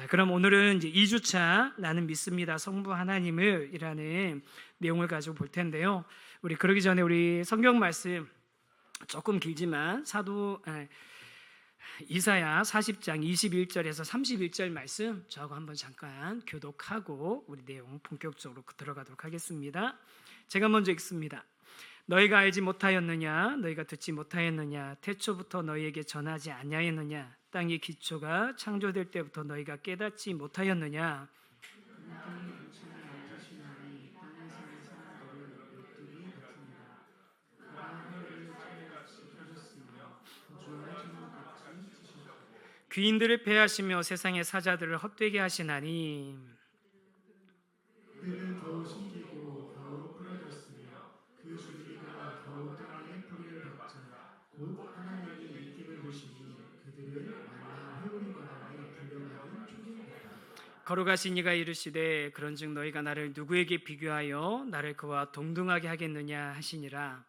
자, 그럼 오늘은 이제 2주차 나는 믿습니다 성부 하나님을 이라는 내용을 가지고 볼 텐데요. 우리 그러기 전에 우리 성경 말씀 조금 길지만 이사야 40장 21절에서 31절 말씀 저하고 한번 잠깐 교독하고 우리 내용 본격적으로 들어가도록 하겠습니다. 제가 먼저 읽습니다. 너희가 알지 못하였느냐? 너희가 듣지 못하였느냐? 태초부터 너희에게 전하지 아니하였느냐? 땅의 기초가 창조될 때부터 너희가 깨닫지 못하였느냐? 귀인들을 패하시며 세상의 사자들을 헛되게 하시나니 그들은 더욱 심기고 더욱 풀어졌으며 그 줄기가 더욱 땅에 뿌리를 박자 곧 하나님이 이름을 두시니 그들을 만나 회오리 바람에 불려가는 초기입니다. 거룩하신 이가 이르시되 그런즉 너희가 나를 누구에게 비교하여 나를 그와 동등하게 하겠느냐 하시니라.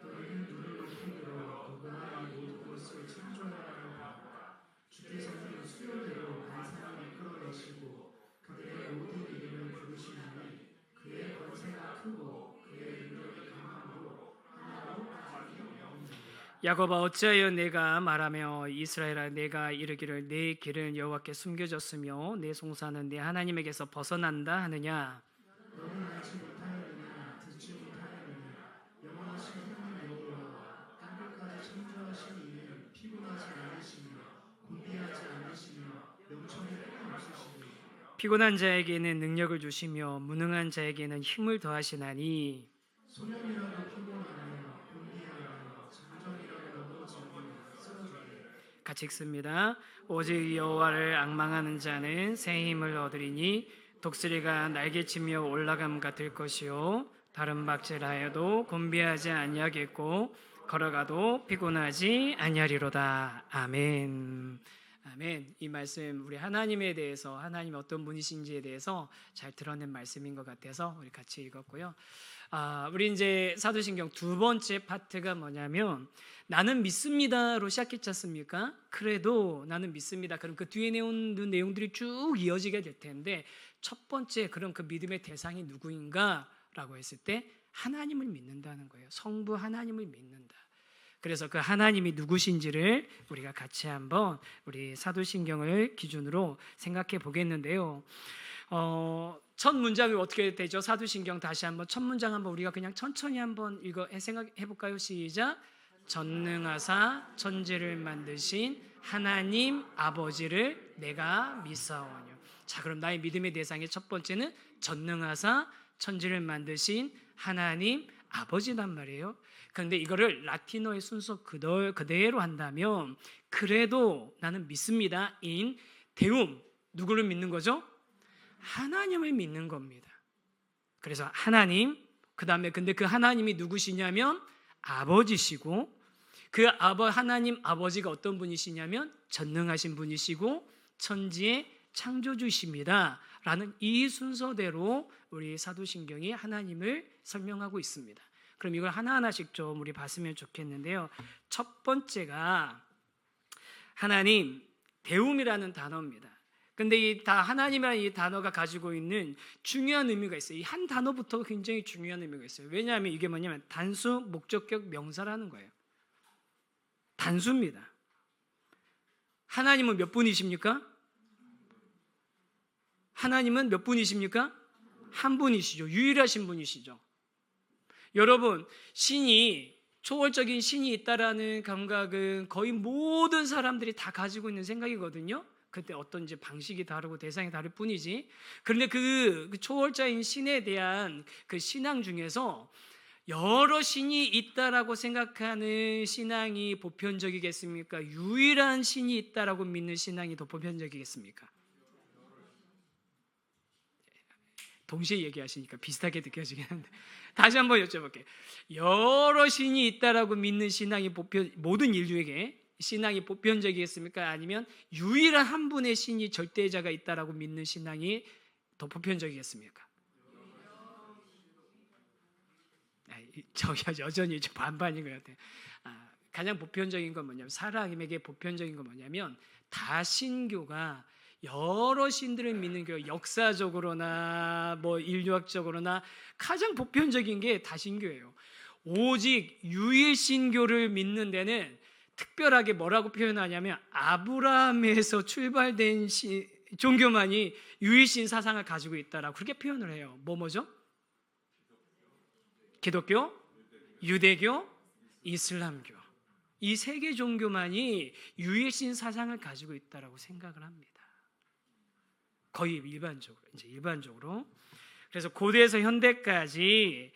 너희는 눈을 높이 들어 누가 이 모든 것을 창조하라고 하노라. 주께서는 수요대로 한 사람을 끌어내시고 그들의 모든 이름을 부르시나니 그의 권세가 크고 그의 능력이 강함으로 하나도 빠짐이 없느니라. 야곱아 어찌하여 내가 말하며 이스라엘아 내가 이르기를 내 길은 여호와께 숨겨졌으며 내 송사는 내 하나님에게서 벗어난다 하느냐. 너는 알지 못하였느냐 듣지 못하였느냐 영원하신 하나님 여호와와 땅끝까지 창조하신 이는 피곤하지 않으시며 곤비하지 않으시며 명철이 끊임없으시니 피곤한 자에게는 능력을 주시며 무능한 자에게는 힘을 더하시나니 소년이라도 피곤하며 곤비하며 장정이라도 넘어지면 쓰러지게 같이 읽습니다. 오직 여호와를 앙망하는 자는 새 힘을 얻으리니 독수리가 날개치며 올라감 같을 것이요 다른 박질하여도 곤비하지 아니하겠고 걸어가도 피곤하지 아니하리로다. 아멘. 아멘. 이 말씀 우리 하나님에 대해서 하나님 어떤 분이신지에 대해서 잘 드러낸 말씀인 것 같아서 우리 같이 읽었고요. 우리 이제 사도신경 두 번째 파트가 뭐냐면 나는 믿습니다로 시작했지 않습니까? 그래도 나는 믿습니다. 그럼 그 뒤에 내용들이 쭉 이어지게 될 텐데 첫 번째 그럼 그 믿음의 대상이 누구인가라고 했을 때 하나님을 믿는다는 거예요. 성부 하나님을 믿는다. 그래서 그 하나님이 누구신지를 우리가 같이 한번 우리 사도신경을 기준으로 생각해 보겠는데요. 첫 문장이 어떻게 되죠? 사도신경 다시 한번 첫 문장 한번 우리가 그냥 천천히 한번 생각해 볼까요? 시작. 전능하사 천지를 만드신 하나님 아버지를 내가 믿사오뇨. 자, 그럼 나의 믿음의 대상의 첫 번째는 전능하사 천지를 만드신 하나님 아버지란 말이에요. 그런데 이거를 라틴어의 순서 그대로 한다면 그래도 나는 믿습니다 인 데움 누구를 믿는 거죠? 하나님을 믿는 겁니다. 그래서 하나님 그 다음에 근데 그 하나님이 누구시냐면 아버지시고 그 하나님 아버지가 어떤 분이시냐면 전능하신 분이시고 천지의 창조주이십니다 라는 이 순서대로 우리 사도신경이 하나님을 설명하고 있습니다. 그럼 이걸 하나하나씩 좀 우리 봤으면 좋겠는데요. 첫 번째가 하나님 데움이라는 단어입니다. 근데 이 하나님이라는 이 단어가 가지고 있는 중요한 의미가 있어요. 이 한 단어부터 굉장히 중요한 의미가 있어요. 왜냐하면 이게 뭐냐면 단수 목적격 명사라는 거예요. 단수입니다. 하나님은 몇 분이십니까? 하나님은 몇 분이십니까? 한 분이시죠. 유일하신 분이시죠. 여러분, 초월적인 신이 있다라는 감각은 거의 모든 사람들이 다 가지고 있는 생각이거든요. 그때 어떤 이제 방식이 다르고 대상이 다를 뿐이지. 그런데 그 초월자인 신에 대한 그 신앙 중에서 여러 신이 있다라고 생각하는 신앙이 보편적이겠습니까? 유일한 신이 있다라고 믿는 신앙이 더 보편적이겠습니까? 동시에 얘기하시니까 비슷하게 느껴지긴 한데 다시 한번 여쭤볼게요. 여러 신이 있다라고 믿는 신앙이 모든 인류에게 신앙이 보편적이겠습니까? 아니면 유일한 한 분의 신이 절대자가 있다라고 믿는 신앙이 더 보편적이겠습니까? 저기 여전히 반반인 것 같아요. 가장 보편적인 건 뭐냐면 사람에게 보편적인 건 뭐냐면 다신교가 여러 신들을 믿는 교회, 역사적으로나 뭐 인류학적으로나 가장 보편적인 게 다신교예요. 오직 유일신교를 믿는 데는 특별하게 뭐라고 표현하냐면 아브라함에서 출발된 종교만이 유일신 사상을 가지고 있다라고 그렇게 표현을 해요. 뭐죠? 기독교, 유대교, 이슬람교. 이 세 개 종교만이 유일신 사상을 가지고 있다라고 생각을 합니다. 거의 일반적으로. 그래서 고대에서 현대까지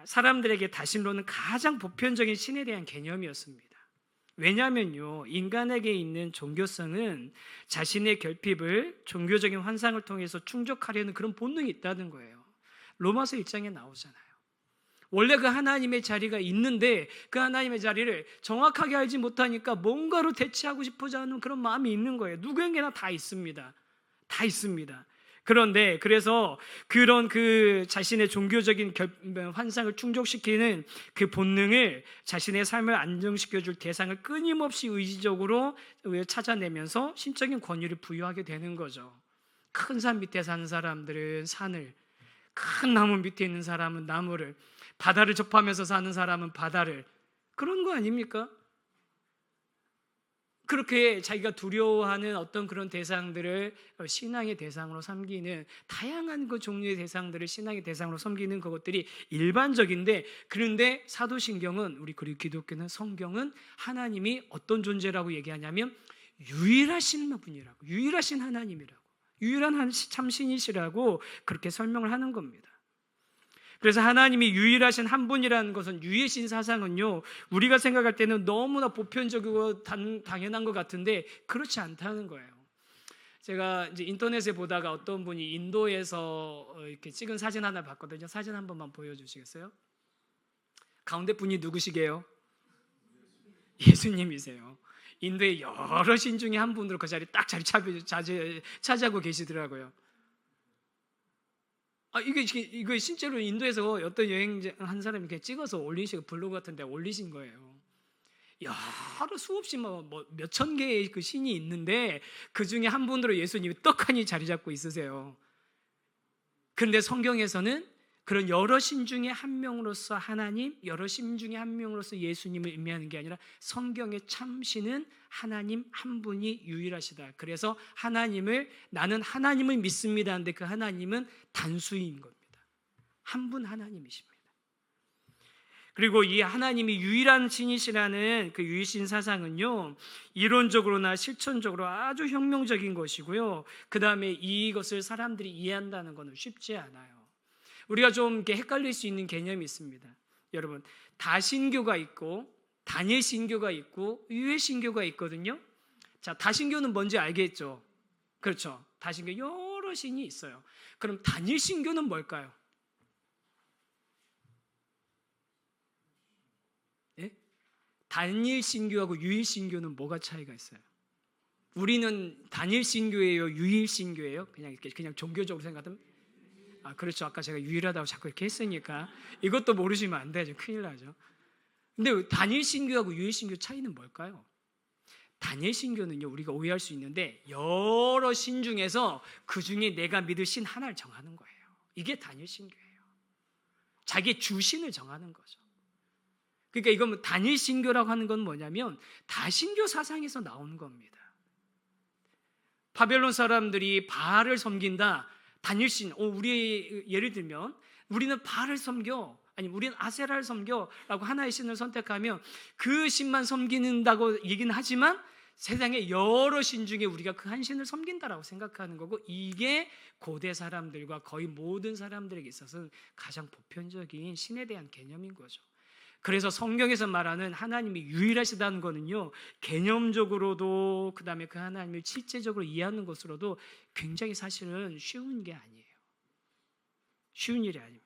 사람들에게 다신론은 가장 보편적인 신에 대한 개념이었습니다. 왜냐하면요, 인간에게 있는 종교성은 자신의 결핍을 종교적인 환상을 통해서 충족하려는 그런 본능이 있다는 거예요. 로마서 1장에 나오잖아요. 원래 그 하나님의 자리가 있는데 그 하나님의 자리를 정확하게 알지 못하니까 뭔가로 대체하고 싶어져 하는 그런 마음이 있는 거예요. 누구에게나 다 있습니다. 다 있습니다. 그런데 그래서 그런 그 자신의 종교적인 환상을 충족시키는 그 본능을 자신의 삶을 안정시켜줄 대상을 끊임없이 의지적으로 찾아내면서 신적인 권위를 부여하게 되는 거죠. 큰 산 밑에 사는 사람들은 산을, 큰 나무 밑에 있는 사람은 나무를, 바다를 접하면서 사는 사람은 바다를, 그런 거 아닙니까? 그렇게 자기가 두려워하는 어떤 그런 대상들을 신앙의 대상으로 섬기는, 다양한 그 종류의 대상들을 신앙의 대상으로 섬기는 그것들이 일반적인데, 그런데 사도신경은, 우리 그리고 기독교는, 성경은 하나님이 어떤 존재라고 얘기하냐면 유일하신 분이라고, 유일하신 하나님이라고, 유일한 참신이시라고 그렇게 설명을 하는 겁니다. 그래서 하나님이 유일하신 한 분이라는 것은, 유일신 사상은요, 우리가 생각할 때는 너무나 보편적이고 당연한 것 같은데 그렇지 않다는 거예요. 제가 이제 인터넷에 보다가 어떤 분이 인도에서 이렇게 찍은 사진 하나 봤거든요. 사진 한 번만 보여주시겠어요? 가운데 분이 누구시게요? 예수님이세요. 인도의 여러 신 중에 한 분으로 그 자리 딱 차지하고 계시더라고요. 이거 실제로 인도에서 어떤 여행자 한 사람이 이렇게 찍어서 올리시고 블로그 같은 데 올리신 거예요. 여러 수없이 몇천 개의 그 신이 있는데 그 중에 한 분으로 예수님이 떡하니 자리 잡고 있으세요. 그런데 성경에서는 그런 여러 신 중에 한 명으로서 하나님, 여러 신 중에 한 명으로서 예수님을 의미하는 게 아니라 성경의 참신은 하나님 한 분이 유일하시다. 그래서 나는 하나님을 믿습니다 하는데 그 하나님은 단수인 겁니다. 한 분 하나님이십니다. 그리고 이 하나님이 유일한 신이시라는 그 유일신 사상은요, 이론적으로나 실천적으로 아주 혁명적인 것이고요, 그 다음에 이것을 사람들이 이해한다는 것은 쉽지 않아요. 우리가 좀 이렇게 헷갈릴 수 있는 개념이 있습니다. 여러분, 다신교가 있고 단일신교가 있고 유일신교가 있거든요. 자, 다신교는 뭔지 알겠죠? 그렇죠. 다신교 여러 신이 있어요. 그럼 단일신교는 뭘까요? 네? 단일신교하고 유일신교는 뭐가 차이가 있어요? 우리는 단일신교예요, 유일신교예요? 그냥 종교적으로 생각하면, 그렇죠. 아까 제가 유일하다고 자꾸 이렇게 했으니까 이것도 모르시면 안 되죠. 큰일 나죠. 근데 단일신교하고 유일신교 차이는 뭘까요? 단일신교는요, 우리가 오해할 수 있는데 여러 신 중에서 그 중에 내가 믿을 신 하나를 정하는 거예요. 이게 단일신교예요. 자기 주신을 정하는 거죠. 그러니까 이건 단일신교라고 하는 건 뭐냐면 다신교 사상에서 나오는 겁니다. 바벨론 사람들이 바알을 섬긴다, 단일신, 우리 예를 들면 우리는 바알을 섬겨, 아니 우리는 아세라를 섬겨라고 하나의 신을 선택하면 그 신만 섬긴다고 얘기는 하지만 세상에 여러 신 중에 우리가 그 한 신을 섬긴다라고 생각하는 거고, 이게 고대 사람들과 거의 모든 사람들에게 있어서는 가장 보편적인 신에 대한 개념인 거죠. 그래서 성경에서 말하는 하나님이 유일하시다는 거는요, 개념적으로도 그 다음에 그 하나님을 실제적으로 이해하는 것으로도 굉장히 사실은 쉬운 게 아니에요. 쉬운 일이 아닙니다.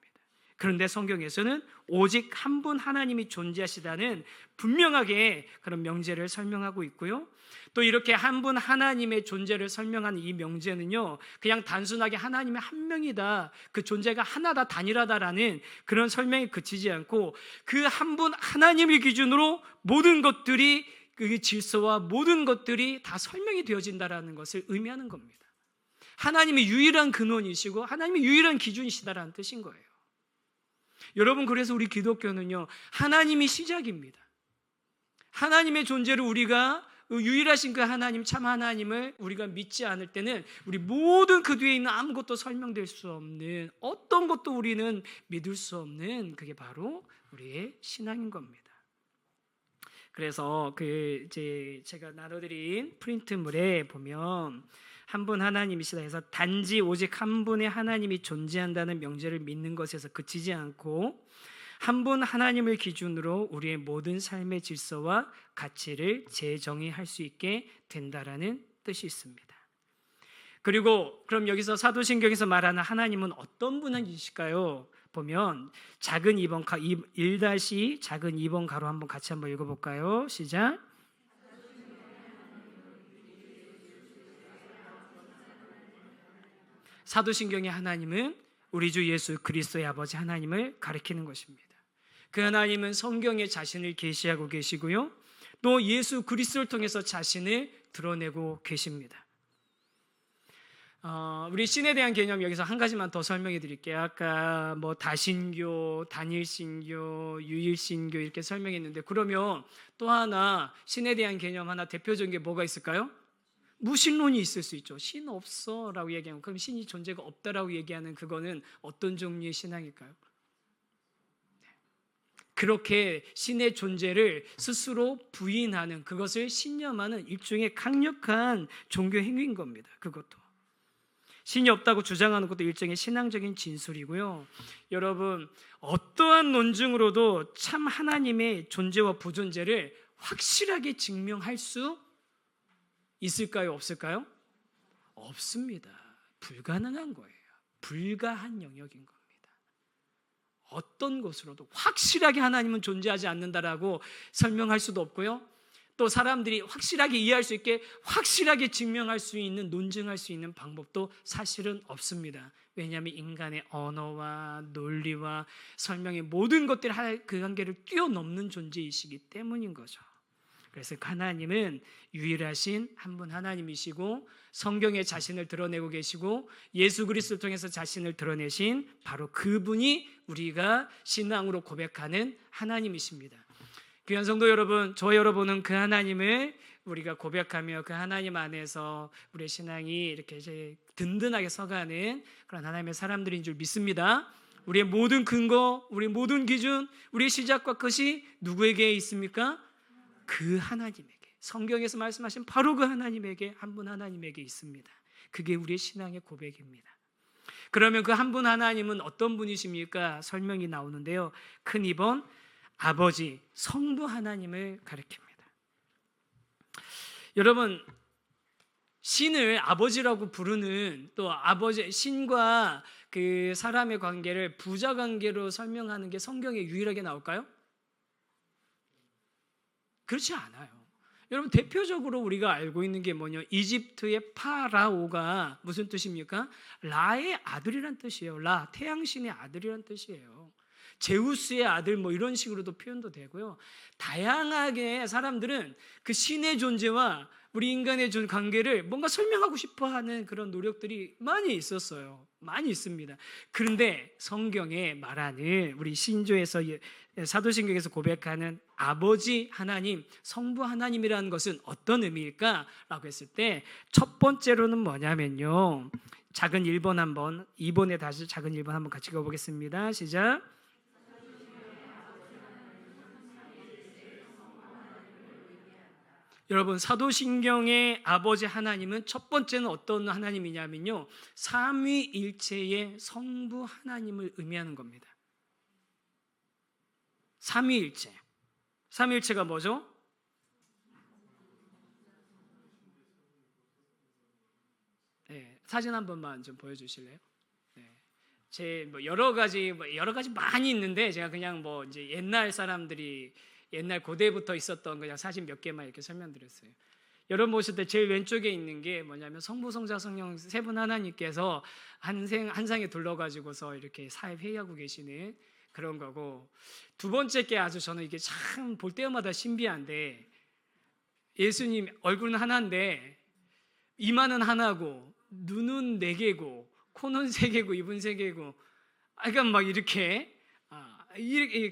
그런데 성경에서는 오직 한 분 하나님이 존재하시다는 분명하게 그런 명제를 설명하고 있고요, 또 이렇게 한 분 하나님의 존재를 설명하는 이 명제는요, 그냥 단순하게 하나님이 한 명이다, 그 존재가 하나다, 단일하다라는 그런 설명에 그치지 않고 그 한 분 하나님을 기준으로 모든 것들이 그 질서와 모든 것들이 다 설명이 되어진다라는 것을 의미하는 겁니다. 하나님의 유일한 근원이시고 하나님의 유일한 기준이시다라는 뜻인 거예요. 여러분, 그래서 우리 기독교는요, 하나님이 시작입니다. 하나님의 존재를 우리가 유일하신 그 하나님, 참 하나님을 우리가 믿지 않을 때는 우리 모든 그 뒤에 있는 아무것도 설명될 수 없는, 어떤 것도 우리는 믿을 수 없는, 그게 바로 우리의 신앙인 겁니다. 그래서 제가 나눠드린 프린트물에 보면 한 분 하나님이시다 해서 단지 오직 한 분의 하나님이 존재한다는 명제를 믿는 것에서 그치지 않고 한 분 하나님을 기준으로 우리의 모든 삶의 질서와 가치를 재정의할 수 있게 된다라는 뜻이 있습니다. 그리고 그럼 여기서 사도신경에서 말하는 하나님은 어떤 분이실까요? 보면 작은 2번 1- 작은 2번 가로 한번 같이 한번 읽어볼까요? 시작. 사도신경의 하나님은 우리 주 예수 그리스도의 아버지 하나님을 가리키는 것입니다. 그 하나님은 성경에 자신을 계시하고 계시고요, 또 예수 그리스도를 통해서 자신을 드러내고 계십니다. 우리 신에 대한 개념 여기서 한 가지만 더 설명해 드릴게요. 아까 뭐 다신교, 단일신교, 유일신교 이렇게 설명했는데, 그러면 또 하나 신에 대한 개념 하나 대표적인 게 뭐가 있을까요? 무신론이 있을 수 있죠. 신 없어 라고 얘기하면, 그럼 신이 존재가 없다라고 얘기하는 그거는 어떤 종류의 신앙일까요? 그렇게 신의 존재를 스스로 부인하는, 그것을 신념하는 일종의 강력한 종교 행위인 겁니다. 그것도 신이 없다고 주장하는 것도 일종의 신앙적인 진술이고요. 여러분, 어떠한 논증으로도 참 하나님의 존재와 부존재를 확실하게 증명할 수 있을까요? 없을까요? 없습니다. 불가능한 거예요. 불가한 영역인 겁니다. 어떤 것으로도 확실하게 하나님은 존재하지 않는다라고 설명할 수도 없고요, 또 사람들이 확실하게 이해할 수 있게 확실하게 증명할 수 있는, 논증할 수 있는 방법도 사실은 없습니다. 왜냐하면 인간의 언어와 논리와 설명의 모든 것들이 그 한계를 뛰어넘는 존재이시기 때문인 거죠. 그래서 하나님은 유일하신 한 분 하나님이시고 성경에 자신을 드러내고 계시고 예수 그리스도를 통해서 자신을 드러내신 바로 그분이 우리가 신앙으로 고백하는 하나님이십니다. 귀한 성도 여러분, 저 여러분은 그 하나님을 우리가 고백하며 그 하나님 안에서 우리의 신앙이 이렇게 이제 든든하게 서가는 그런 하나님의 사람들인 줄 믿습니다. 우리의 모든 근거, 우리의 모든 기준, 우리의 시작과 끝이 누구에게 있습니까? 그 하나님에게, 성경에서 말씀하신 바로 그 하나님에게, 한 분 하나님에게 있습니다. 그게 우리의 신앙의 고백입니다. 그러면 그 한 분 하나님은 어떤 분이십니까? 설명이 나오는데요, 큰 2번 아버지, 성부 하나님을 가리킵니다. 여러분, 신을 아버지라고 부르는, 또 아버지, 신과 그 사람의 관계를 부자 관계로 설명하는 게 성경에 유일하게 나올까요? 그렇지 않아요. 여러분, 대표적으로 우리가 알고 있는 게 뭐냐, 이집트의 파라오가 무슨 뜻입니까? 라의 아들이란 뜻이에요. 라, 태양신의 아들이란 뜻이에요. 제우스의 아들 뭐 이런 식으로도 표현도 되고요. 다양하게 사람들은 그 신의 존재와 우리 인간의 관계를 뭔가 설명하고 싶어하는 그런 노력들이 많이 있었어요. 많이 있습니다. 그런데 성경에 말하는, 우리 신조에서, 사도신경에서 고백하는 아버지 하나님, 성부 하나님이라는 것은 어떤 의미일까? 라고 했을 때 첫 번째로는 뭐냐면요, 작은 1번 한번, 2번에 다시 작은 1번 한번 같이 읽어보겠습니다. 시작. 여러분, 사도신경의 아버지 하나님은 첫 번째는 어떤 하나님이냐면요, 삼위일체의 성부 하나님을 의미하는 겁니다. 삼위일체. 삼위일체가 뭐죠? 네, 사진 한 번만 좀 보여주실래요? 네, 제 뭐 여러 가지 많이 있는데 제가 그냥 뭐 이제 옛날 사람들이 옛날 고대부터 있었던 그냥 사진 몇 개만 이렇게 설명드렸어요. 여러분 보실 때 제일 왼쪽에 있는 게 뭐냐면 성부, 성자, 성령 세 분 하나님께서 한 상에 둘러가지고서 이렇게 사회 회의하고 계시는 그런 거고, 두 번째 게 아주 저는 이게 참 볼 때마다 신비한데, 예수님 얼굴은 하나인데 이마는 하나고 눈은 네 개고 코는 세 개고 입은 세 개고, 그러니까 막 이렇게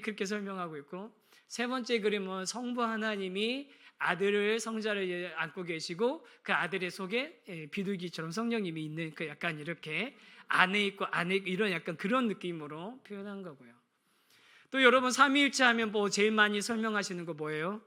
그렇게 설명하고 있고, 세 번째 그림은 성부 하나님이 아들을 성자를 안고 계시고 그 아들의 속에 비둘기처럼 성령님이 있는 그 약간 이렇게 안에 있고 이런 약간 그런 느낌으로 표현한 거고요. 또 여러분 삼위일체 하면 뭐 제일 많이 설명하시는 거 뭐예요?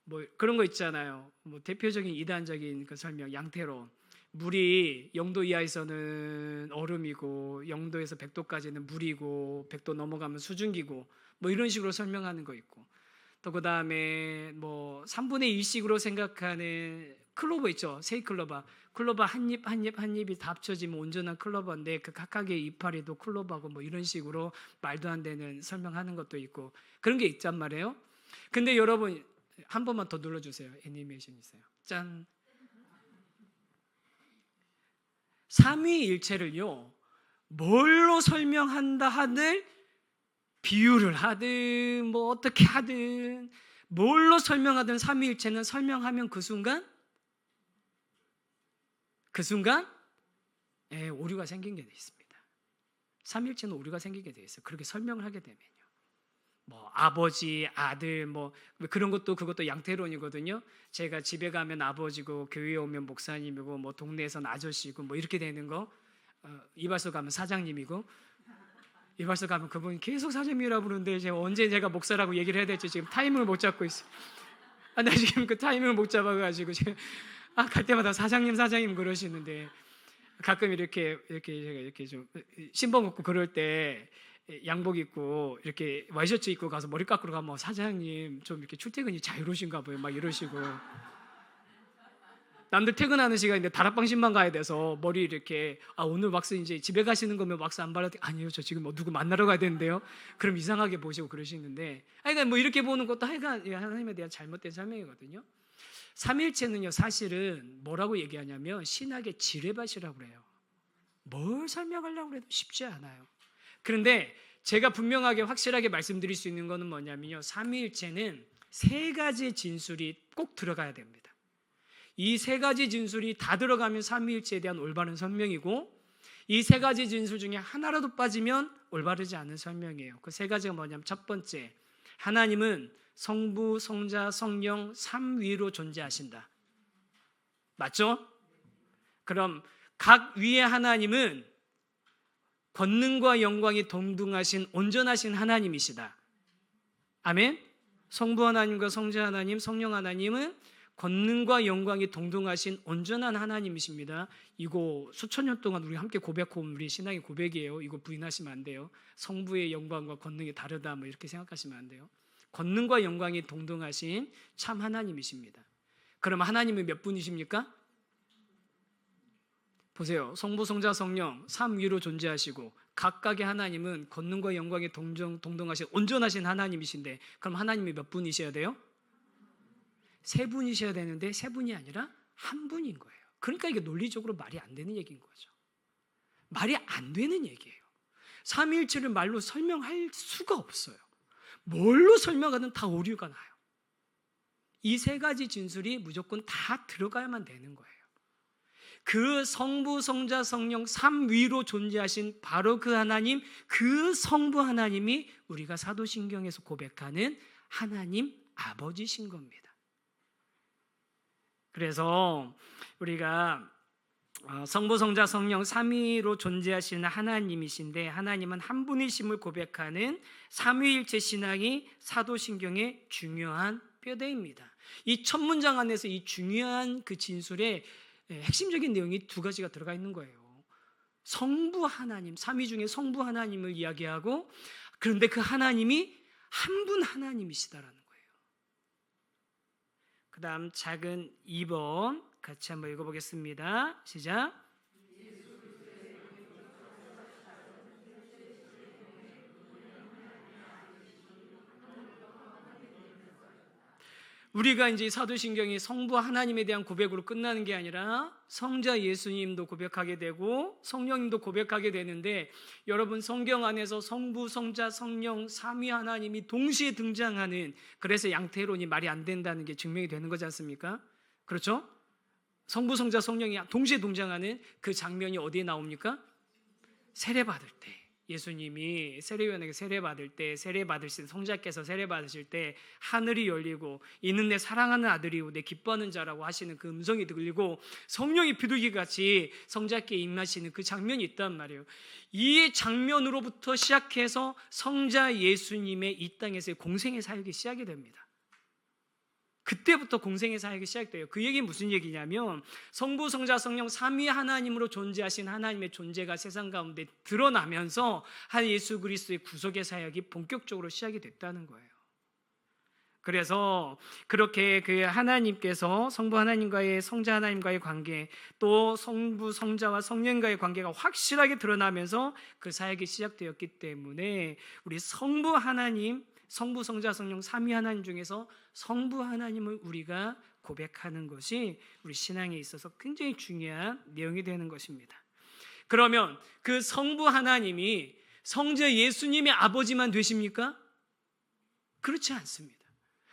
뭐 그런 거 있잖아요. 뭐 대표적인 이단적인 그 설명, 양태론. 물이 0도 이하에서는 얼음이고 0도에서 100도까지는 물이고 100도 넘어가면 수증기고 뭐 이런 식으로 설명하는 거 있고, 또 그 다음에 뭐 3분의 1씩으로 생각하는 클로버 있죠. 세 클로버. 클로버 한 입이 다 합쳐지면 온전한 클로버인데 그 각각의 이파리도 클로버고 뭐 이런 식으로 말도 안 되는 설명하는 것도 있고 그런 게 있단 말이에요. 근데 여러분 한 번만 더 눌러주세요. 애니메이션 있어요. 짠. 삼위일체를요 뭘로 설명한다 하든, 비유를 하든 뭐 어떻게 하든 뭘로 설명하든 삼위일체는 설명하면 그 순간 오류가 생긴 게 돼 있습니다. 삼위일체는 오류가 생기게 돼 있어요. 그렇게 설명을 하게 되면요. 뭐 아버지, 아들 뭐 그런 것도 그것도 양태론이거든요. 제가 집에 가면 아버지고 교회에 오면 목사님이고 뭐 동네에서는 아저씨고 뭐 이렇게 되는 거, 이발소 가면 사장님이고, 이발소 가면 그분이 계속 사장님이라고 부르는데 제가 언제 제가 목사라고 얘기를 해야 될지 지금 타이밍을 못 잡고 있어요. 나 지금 그 타이밍을 못 잡아가지고 지금 갈 때마다 사장님 그러시는데, 가끔 이렇게 제가 이렇게 좀 신발 벗고 그럴 때 양복 입고 이렇게 와이셔츠 입고 가서 머리 깎으러 가면 사장님 좀 이렇게 출퇴근이 자유로우신가 봐요 막 이러시고, 남들 퇴근하는 시간인데 다락방신만 가야 돼서 머리 이렇게 오늘 왁스 이제 집에 가시는 거면 왁스 안 발라도 아니요 저 지금 뭐 누구 만나러 가야 되는데요. 그럼 이상하게 보시고 그러시는데, 하여간 뭐 이렇게 보는 것도 하여간 하나님에 대한 잘못된 설명이거든요. 삼일체는요 사실은 뭐라고 얘기하냐면 신학의 지뢰밭이라고 그래요. 뭘 설명하려고 해도 쉽지 않아요. 그런데 제가 분명하게 확실하게 말씀드릴 수 있는 것은 뭐냐면요, 삼위일체는 세 가지 진술이 꼭 들어가야 됩니다. 이 세 가지 진술이 다 들어가면 삼위일체에 대한 올바른 설명이고, 이 세 가지 진술 중에 하나라도 빠지면 올바르지 않은 설명이에요. 그 세 가지가 뭐냐면, 첫 번째, 하나님은 성부, 성자, 성령 삼위로 존재하신다. 맞죠? 그럼 각 위의 하나님은 권능과 영광이 동등하신 온전하신 하나님이시다. 아멘. 성부 하나님과 성자 하나님, 성령 하나님은 권능과 영광이 동등하신 온전한 하나님이십니다. 이거 수천 년 동안 우리 함께 고백해온 우리 신앙의 고백이에요. 이거 부인하시면 안 돼요. 성부의 영광과 권능이 다르다 뭐 이렇게 생각하시면 안 돼요. 권능과 영광이 동등하신 참 하나님이십니다. 그럼 하나님은 몇 분이십니까? 보세요. 성부, 성자, 성령 삼위로 존재하시고 각각의 하나님은 권능과 영광이 동등하신 온전하신 하나님이신데, 그럼 하나님이 몇 분이셔야 돼요? 세 분이셔야 되는데 세 분이 아니라 한 분인 거예요. 그러니까 이게 논리적으로 말이 안 되는 얘기인 거죠. 말이 안 되는 얘기예요. 삼위일체를 말로 설명할 수가 없어요. 뭘로 설명하든 다 오류가 나요. 이 세 가지 진술이 무조건 다 들어가야만 되는 거예요. 그 성부, 성자, 성령 삼위로 존재하신 바로 그 하나님, 그 성부 하나님이 우리가 사도신경에서 고백하는 하나님 아버지신 겁니다. 그래서 우리가 성부, 성자, 성령 삼위로 존재하시는 하나님이신데, 하나님은 한 분이심을 고백하는 삼위일체 신앙이 사도신경의 중요한 뼈대입니다. 이 첫 문장 안에서 이 중요한 그 진술에 핵심적인 내용이 두 가지가 들어가 있는 거예요. 성부 하나님, 삼위 중에 성부 하나님을 이야기하고, 그런데 그 하나님이 한 분 하나님이시다라는 거예요. 그 다음 작은 2번 같이 한번 읽어보겠습니다. 시작. 우리가 이제 사도신경이 성부 하나님에 대한 고백으로 끝나는 게 아니라 성자 예수님도 고백하게 되고 성령님도 고백하게 되는데, 여러분 성경 안에서 성부, 성자, 성령 삼위 하나님이 동시에 등장하는, 그래서 양태론이 말이 안 된다는 게 증명이 되는 거지 않습니까? 그렇죠? 성부, 성자, 성령이 동시에 등장하는 그 장면이 어디에 나옵니까? 세례 받을 때, 예수님이 세례요한에게 세례 받을 때, 세례 받으실 성자께서 세례 받으실 때 하늘이 열리고 이는 내 사랑하는 아들이요 내 기뻐하는 자라고 하시는 그 음성이 들리고 성령이 비둘기같이 성자께 임하시는 그 장면이 있단 말이에요. 이 장면으로부터 시작해서 성자 예수님의 이 땅에서의 공생의 사역이 시작이 됩니다. 그때부터 공생의 사역이 시작돼요. 그 얘기는 무슨 얘기냐면 성부, 성자, 성령 삼위 하나님으로 존재하신 하나님의 존재가 세상 가운데 드러나면서 한 예수 그리스도의 구속의 사역이 본격적으로 시작이 됐다는 거예요. 그래서 그렇게 그 하나님께서 성부 하나님과의, 성자 하나님과의 관계, 또 성부, 성자와 성령과의 관계가 확실하게 드러나면서 그 사역이 시작되었기 때문에 우리 성부 하나님, 성부, 성자, 성령 삼위 하나님 중에서 성부 하나님을 우리가 고백하는 것이 우리 신앙에 있어서 굉장히 중요한 내용이 되는 것입니다. 그러면 그 성부 하나님이 성자 예수님의 아버지만 되십니까? 그렇지 않습니다.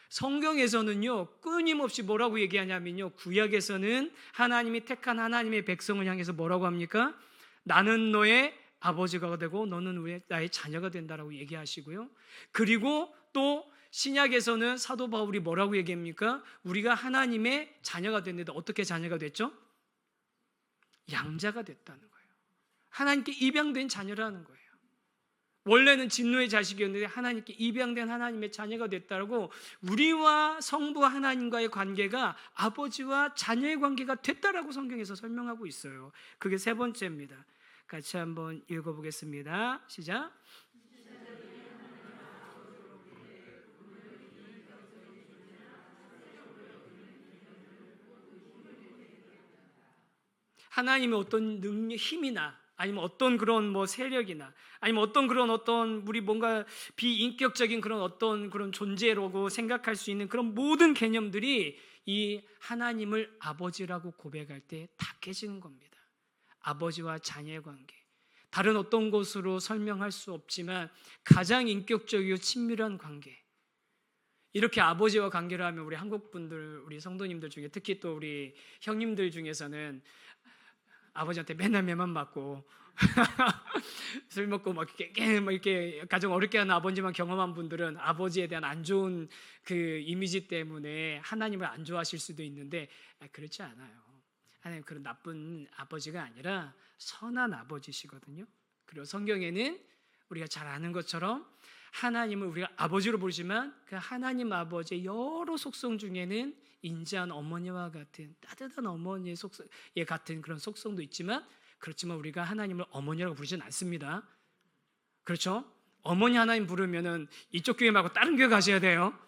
성경에서는요, 끊임없이 뭐라고 얘기하냐면요, 구약에서는 하나님이 택한 하나님의 백성을 향해서 뭐라고 합니까? 나는 너의 아버지가 되고 너는 나의 자녀가 된다라고 얘기하시고요. 그리고 또 신약에서는 사도 바울이 뭐라고 얘기합니까? 우리가 하나님의 자녀가 됐는데 어떻게 자녀가 됐죠? 양자가 됐다는 거예요. 하나님께 입양된 자녀라는 거예요. 원래는 진노의 자식이었는데 하나님께 입양된 하나님의 자녀가 됐다고, 우리와 성부 하나님과의 관계가 아버지와 자녀의 관계가 됐다라고 성경에서 설명하고 있어요. 그게 세 번째입니다. 같이 한번 읽어보겠습니다. 시작. 하나님의 어떤 능력, 힘이나 아니면 어떤 그런 뭐 세력이나 아니면 어떤 그런 어떤 우리 뭔가 비인격적인 그런 어떤 그런 존재라고 생각할 수 있는 그런 모든 개념들이 이 하나님을 아버지라고 고백할 때 다 깨지는 겁니다. 아버지와 자녀의 관계, 다른 어떤 것으로 설명할 수 없지만 가장 인격적이고 친밀한 관계. 이렇게 아버지와 관계를 하면 우리 한국 분들, 우리 성도님들 중에 특히 또 우리 형님들 중에서는 아버지한테 맨날 매만 맞고 술 먹고 막 이렇게 가정 어렵게 하는 아버지만 경험한 분들은 아버지에 대한 안 좋은 그 이미지 때문에 하나님을 안 좋아하실 수도 있는데, 그렇지 않아요. 하나님 그런 나쁜 아버지가 아니라 선한 아버지시거든요. 그리고 성경에는 우리가 잘 아는 것처럼 하나님을 우리가 아버지로 부르지만 그 하나님 아버지의 여러 속성 중에는 인자한 어머니와 같은 따뜻한 어머니의 속성에 같은 그런 속성도 있지만, 그렇지만 우리가 하나님을 어머니라고 부르지는 않습니다. 그렇죠? 어머니 하나님 부르면은 이쪽 교회 말고 다른 교회 가셔야 돼요.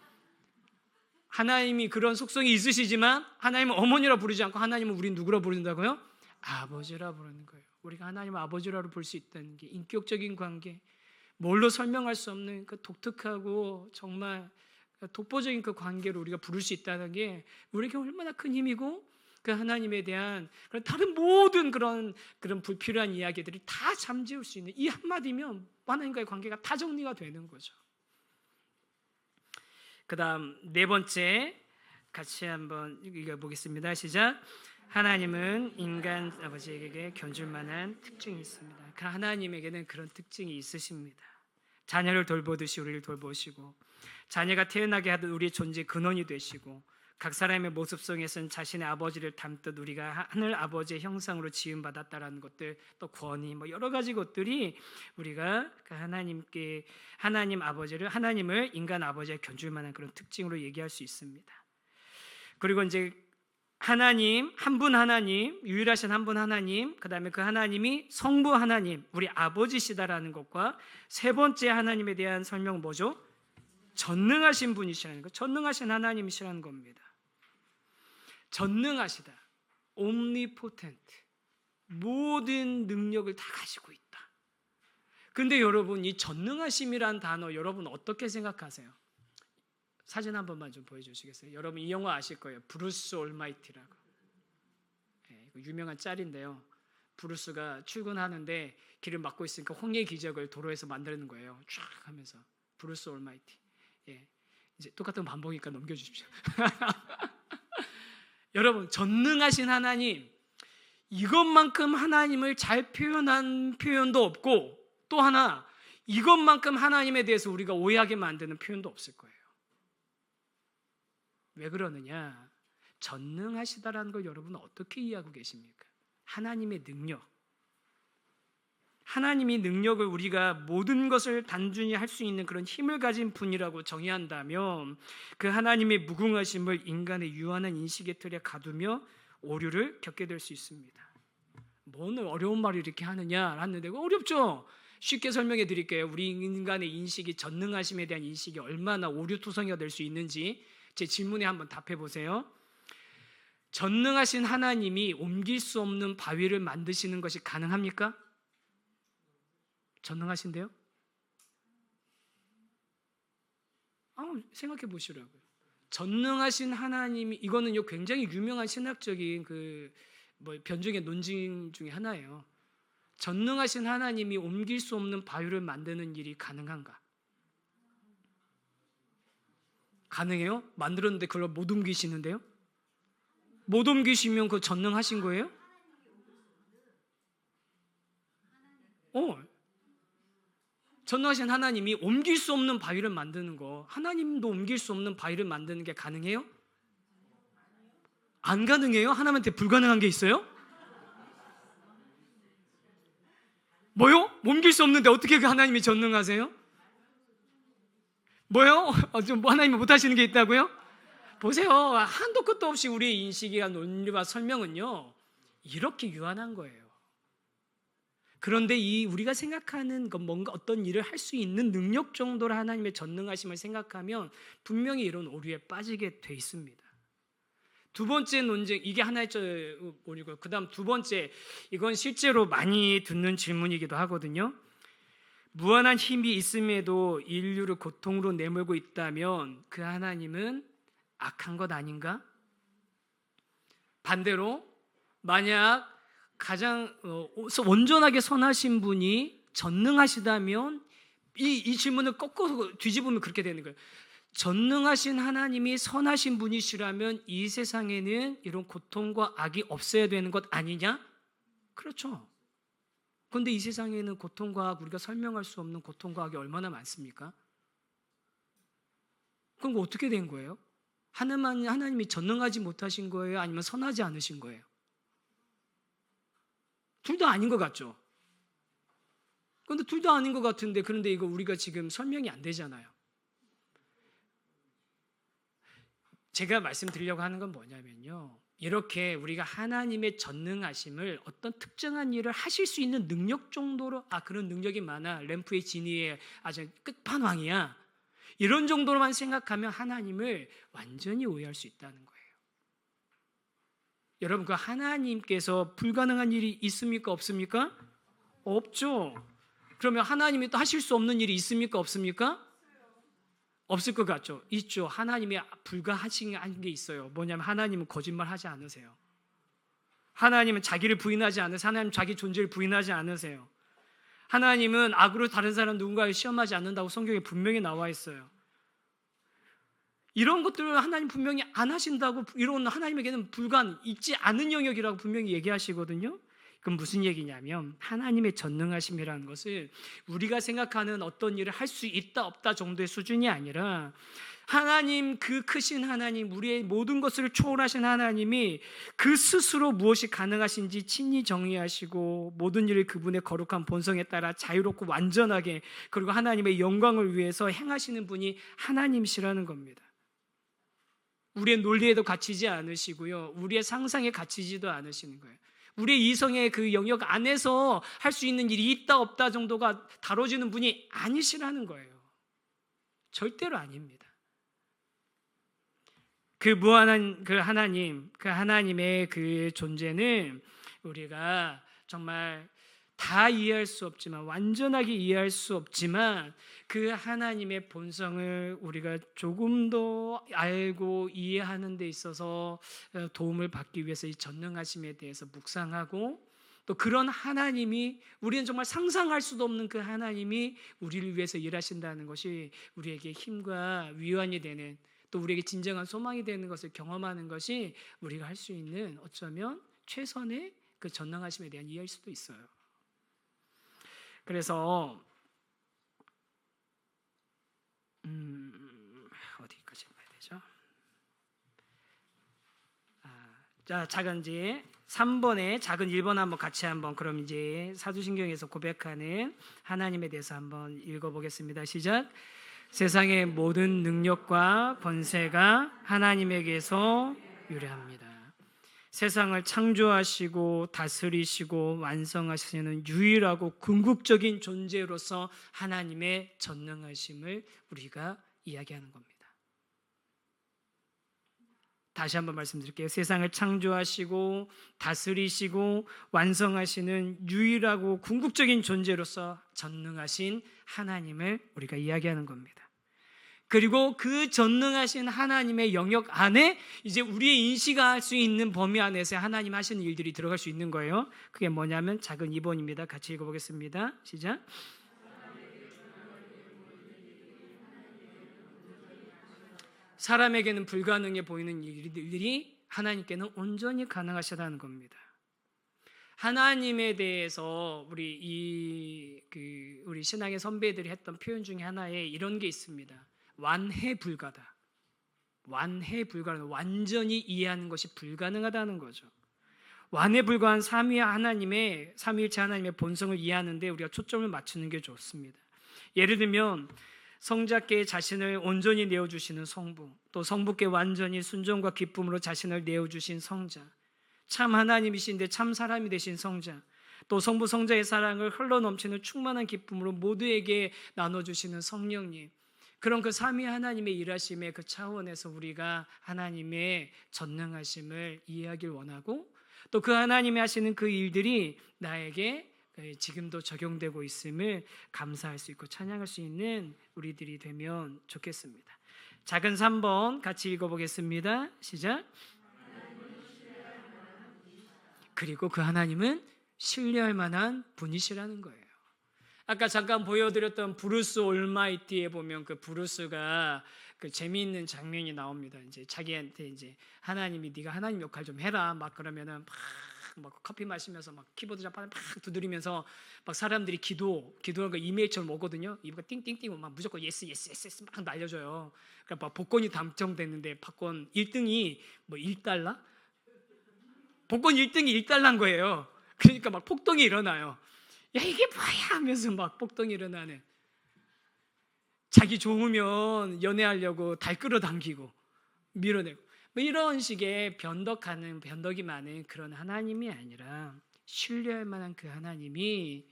하나님이 그런 속성이 있으시지만 하나님은 어머니라 부르지 않고 하나님은 우리 누구라 부른다고요? 아버지라 부르는 거예요. 우리가 하나님을 아버지라고 부를 수 있다는 게 인격적인 관계, 뭘로 설명할 수 없는 그 독특하고 정말 독보적인 그 관계로 우리가 부를 수 있다는 게 우리에게 얼마나 큰 힘이고, 그 하나님에 대한 그런 다른 모든 그런 불필요한 이야기들이 다 잠재울 수 있는 이 한마디면 하나님과의 관계가 다 정리가 되는 거죠. 그 다음 네 번째 같이 한번 읽어보겠습니다. 시작. 하나님은 인간 아버지에게 견줄 만한 특징이 있습니다. 그 하나님에게는 그런 특징이 있으십니다. 자녀를 돌보듯이 우리를 돌보시고, 자녀가 태어나게 하듯 우리의 존재의 근원이 되시고, 각 사람의 모습성에서는 자신의 아버지를 담듯 우리가 하늘 아버지의 형상으로 지음받았다라는 것들, 또 권위, 뭐 여러 가지 것들이 우리가 그 하나님을 인간 아버지에 견줄 만한 그런 특징으로 얘기할 수 있습니다. 그리고 이제 하나님, 한 분 하나님, 유일하신 한 분 하나님, 그 다음에 그 하나님이 성부 하나님, 우리 아버지시다라는 것과 세 번째 하나님에 대한 설명은 뭐죠? 전능하신 분이시라는 것, 전능하신 하나님이시라는 겁니다. 전능하시다, omnipotent, 모든 능력을 다 가지고 있다. 근데 여러분, 이 전능하심이란 단어 여러분 어떻게 생각하세요? 사진 한 번만 좀 보여주시겠어요? 여러분 이 영화 아실 거예요. 브루스 올마이티라고. 유명한 짤인데요. 브루스가 출근하는데 길을 막고 있으니까 홍해 기적을 도로에서 만드는 거예요. 쫙 하면서 브루스 올마이티. 이제 똑같은 반복이니까 넘겨주십시오. 여러분 전능하신 하나님, 이것만큼 하나님을 잘 표현한 표현도 없고, 또 하나 이것만큼 하나님에 대해서 우리가 오해하게 만드는 표현도 없을 거예요. 왜 그러느냐? 전능하시다라는 걸 여러분은 어떻게 이해하고 계십니까? 하나님의 능력, 하나님이 능력을 우리가 모든 것을 단순히 할 수 있는 그런 힘을 가진 분이라고 정의한다면 그 하나님의 무궁하심을 인간의 유한한 인식의 틀에 가두며 오류를 겪게 될 수 있습니다. 뭔 어려운 말을 이렇게 하느냐 하는데 어렵죠? 쉽게 설명해 드릴게요. 우리 인간의 인식이, 전능하심에 대한 인식이 얼마나 오류투성이가 될 수 있는지 제 질문에 한번 답해 보세요. 전능하신 하나님이 옮길 수 없는 바위를 만드시는 것이 가능합니까? 전능하신데요? 생각해 보시라고요. 전능하신 하나님이, 이거는요 굉장히 유명한 신학적인 변증의 논증 중에 하나예요. 전능하신 하나님이 옮길 수 없는 바위를 만드는 일이 가능한가? 가능해요? 만들었는데 그걸 못 옮기시는데요? 못 옮기시면 그 전능하신 거예요? 전능하신 하나님이 옮길 수 없는 바위를 만드는 거, 하나님도 옮길 수 없는 바위를 만드는 게 가능해요? 안 가능해요? 하나님한테 불가능한 게 있어요? 뭐요? 옮길 수 없는데 어떻게 그 하나님이 전능하세요? 뭐요? 하나님이 못하시는 게 있다고요? 보세요. 한도 끝도 없이 우리의 인식이와 논리와 설명은요 이렇게 유한한 거예요. 그런데 우리가 생각하는 뭔가 어떤 일을 할 수 있는 능력 정도로 하나님의 전능하심을 생각하면 분명히 이런 오류에 빠지게 돼 있습니다. 두 번째 논쟁, 이게 하나의 오류고요. 그 다음 두 번째, 이건 실제로 많이 듣는 질문이기도 하거든요. 무한한 힘이 있음에도 인류를 고통으로 내몰고 있다면 그 하나님은 악한 것 아닌가? 반대로 만약 가장 온전하게 선하신 분이 전능하시다면 이 질문을 거꾸로 뒤집으면 그렇게 되는 거예요. 전능하신 하나님이 선하신 분이시라면 이 세상에는 이런 고통과 악이 없어야 되는 것 아니냐? 그렇죠. 그런데 이 세상에는 고통과 악, 우리가 설명할 수 없는 고통과 악이 얼마나 많습니까? 그럼 어떻게 된 거예요? 하나님이 전능하지 못하신 거예요? 아니면 선하지 않으신 거예요? 둘 다 아닌 것 같죠? 그런데 둘 다 아닌 것 같은데, 그런데 이거 우리가 지금 설명이 안 되잖아요. 제가 말씀드리려고 하는 건 뭐냐면요, 이렇게 우리가 하나님의 전능하심을 어떤 특정한 일을 하실 수 있는 능력 정도로, 그런 능력이 많아, 램프의 지니의 아주 끝판왕이야, 이런 정도로만 생각하면 하나님을 완전히 오해할 수 있다는 거예요. 여러분, 그 하나님께서 불가능한 일이 있습니까? 없습니까? 없죠. 그러면 하나님이 또 하실 수 없는 일이 있습니까? 없습니까? 없을 것 같죠? 있죠. 하나님이 불가하신 게 있어요. 뭐냐면 하나님은 거짓말 하지 않으세요. 하나님은 자기를 부인하지 않으세요. 하나님은 자기 존재를 부인하지 않으세요. 하나님은 악으로 다른 사람 누군가를 시험하지 않는다고 성경에 분명히 나와 있어요. 이런 것들을 하나님 분명히 안 하신다고, 이런 하나님에게는 있지 않은 영역이라고 분명히 얘기하시거든요. 그럼 무슨 얘기냐면 하나님의 전능하심이라는 것을 우리가 생각하는 어떤 일을 할 수 있다 없다 정도의 수준이 아니라, 하나님, 그 크신 하나님, 우리의 모든 것을 초월하신 하나님이 그 스스로 무엇이 가능하신지 친히 정의하시고 모든 일을 그분의 거룩한 본성에 따라 자유롭고 완전하게, 그리고 하나님의 영광을 위해서 행하시는 분이 하나님이시라는 겁니다. 우리의 논리에도 갇히지 않으시고요, 우리의 상상에 갇히지도 않으시는 거예요. 우리의 이성의 그 영역 안에서 할 수 있는 일이 있다 없다 정도가 다뤄지는 분이 아니시라는 거예요. 절대로 아닙니다. 그 무한한 그 하나님, 그 하나님의 그 존재는 우리가 정말 다 이해할 수 없지만, 완전하게 이해할 수 없지만 그 하나님의 본성을 우리가 조금 더 알고 이해하는 데 있어서 도움을 받기 위해서 이 전능하심에 대해서 묵상하고, 또 그런 하나님이, 우리는 정말 상상할 수도 없는 그 하나님이 우리를 위해서 일하신다는 것이 우리에게 힘과 위안이 되는, 또 우리에게 진정한 소망이 되는 것을 경험하는 것이 우리가 할 수 있는 어쩌면 최선의 그 전능하심에 대한 이해일 수도 있어요. 그래서 어디까지 봐야 되죠? 자, 작은 이제 3번에 작은 1번 한번 같이 한번, 그럼 이제 사도신경에서 고백하는 하나님에 대해서 한번 읽어보겠습니다. 시작. 세상의 모든 능력과 권세가 하나님에게서 유래합니다. 세상을 창조하시고 다스리시고 완성하시는 유일하고 궁극적인 존재로서 하나님의 전능하심을 우리가 이야기하는 겁니다. 다시 한번 말씀드릴게요. 세상을 창조하시고 다스리시고 완성하시는 유일하고 궁극적인 존재로서 전능하신 하나님을 우리가 이야기하는 겁니다. 그리고 그 전능하신 하나님의 영역 안에 이제 우리의 인식할 수 있는 범위 안에서 하나님 하시는 일들이 들어갈 수 있는 거예요. 그게 뭐냐면 작은 2번입니다. 같이 읽어보겠습니다. 시작. 사람에게는 불가능해 보이는 일들이 하나님께는 온전히 가능하시다는 겁니다. 하나님에 대해서 우리 신앙의 선배들이 했던 표현 중에 하나에 이런 게 있습니다. 완해불가다. 완해불가는 완전히 이해하는 것이 불가능하다는 거죠. 완해불가한 삼위일체 하나님의 본성을 이해하는데 우리가 초점을 맞추는 게 좋습니다. 예를 들면 성자께 자신을 온전히 내어주시는 성부, 또 성부께 완전히 순종과 기쁨으로 자신을 내어주신 성자, 참 하나님이신데 참 사람이 되신 성자, 또 성부 성자의 사랑을 흘러넘치는 충만한 기쁨으로 모두에게 나눠주시는 성령님, 그런 그 삼위 하나님의 일하심의 그 차원에서 우리가 하나님의 전능하심을 이해하길 원하고, 또 그 하나님이 하시는 그 일들이 나에게 지금도 적용되고 있음을 감사할 수 있고 찬양할 수 있는 우리들이 되면 좋겠습니다. 작은 3번 같이 읽어보겠습니다. 시작. 그리고 그 하나님은 신뢰할 만한 분이시라는 거예요. 아까 잠깐 보여드렸던 브루스 올마이티에 보면 그 브루스가 그 재미있는 장면이 나옵니다. 이제 자기한테 이제 하나님이 네가 하나님 역할 좀 해라 막 그러면은 막 커피 마시면서 막 키보드 자판을 막 두드리면서 막 사람들이 기도한 거 이메일처럼 오거든요. 이브가 띵띵띵 막 무조건 예스 막 날려줘요. 그러니까 막 복권이 당첨됐는데 복권 1등이 뭐 1달러? 복권 1등이 1달러인 거예요. 그러니까 막 폭동이 일어나요. 야 이게 뭐야 하면서 막 폭동이 일어나는, 자기 좋으면 연애하려고 달 끌어당기고 밀어내고 뭐 이런 식의 변덕이 많은 그런 하나님이 아니라 신뢰할 만한 그 하나님이,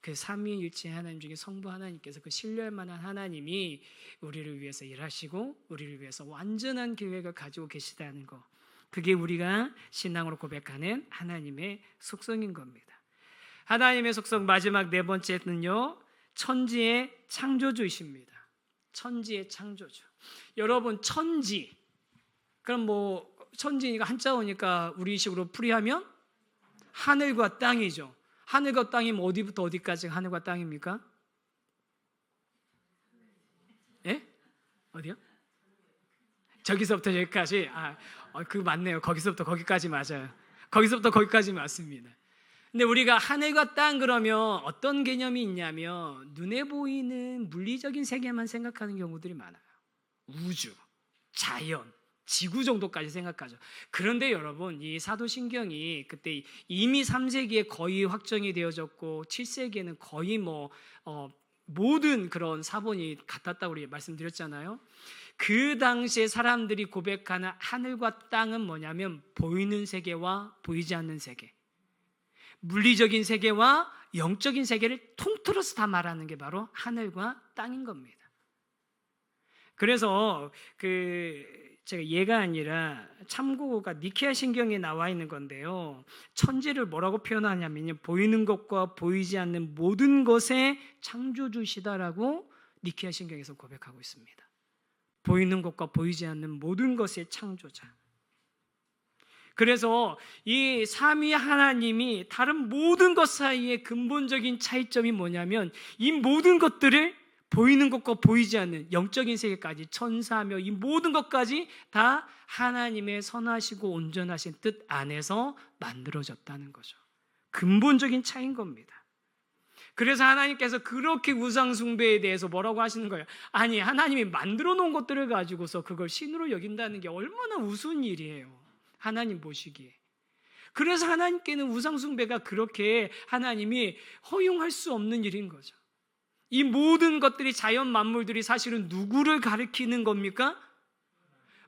그 삼위일체 하나님 중에 성부 하나님께서 그 신뢰할 만한 하나님이 우리를 위해서 일하시고 우리를 위해서 완전한 계획을 가지고 계시다는 거, 그게 우리가 신앙으로 고백하는 하나님의 속성인 겁니다. 하나님의 속성 마지막 네 번째는요, 천지의 창조주이십니다. 천지의 창조주. 여러분 천지, 그럼 뭐 천지니까 한자어니까 우리식으로 풀이하면 하늘과 땅이죠. 하늘과 땅이면 어디부터 어디까지 하늘과 땅입니까? 예? 어디요? 저기서부터 여기까지. 그거 맞네요. 거기서부터 거기까지 맞아요. 거기서부터 거기까지 맞습니다. 근데 우리가 하늘과 땅 그러면 어떤 개념이 있냐면 눈에 보이는 물리적인 세계만 생각하는 경우들이 많아요. 우주, 자연, 지구 정도까지 생각하죠. 그런데 여러분, 이 사도신경이 그때 이미 3세기에 거의 확정이 되어졌고 7세기에는 거의 모든 그런 사본이 같았다고 우리 말씀드렸잖아요. 그 당시에 사람들이 고백하는 하늘과 땅은 뭐냐면 보이는 세계와 보이지 않는 세계, 물리적인 세계와 영적인 세계를 통틀어서 다 말하는 게 바로 하늘과 땅인 겁니다. 그래서 제가 얘가 아니라 참고가 니케아 신경에 나와 있는 건데요. 천지를 뭐라고 표현하냐면요. 보이는 것과 보이지 않는 모든 것의 창조주시다라고 니케아 신경에서 고백하고 있습니다. 보이는 것과 보이지 않는 모든 것의 창조자. 그래서 이 삼위 하나님이 다른 모든 것 사이의 근본적인 차이점이 뭐냐면 이 모든 것들을 보이는 것과 보이지 않는 영적인 세계까지 천사며 이 모든 것까지 다 하나님의 선하시고 온전하신 뜻 안에서 만들어졌다는 거죠. 근본적인 차이인 겁니다. 그래서 하나님께서 그렇게 우상 숭배에 대해서 뭐라고 하시는 거예요? 아니, 하나님이 만들어 놓은 것들을 가지고서 그걸 신으로 여긴다는 게 얼마나 우스운 일이에요. 하나님 보시기에. 그래서 하나님께는 우상 숭배가 그렇게 하나님이 허용할 수 없는 일인 거죠. 이 모든 것들이 자연 만물들이 사실은 누구를 가리키는 겁니까?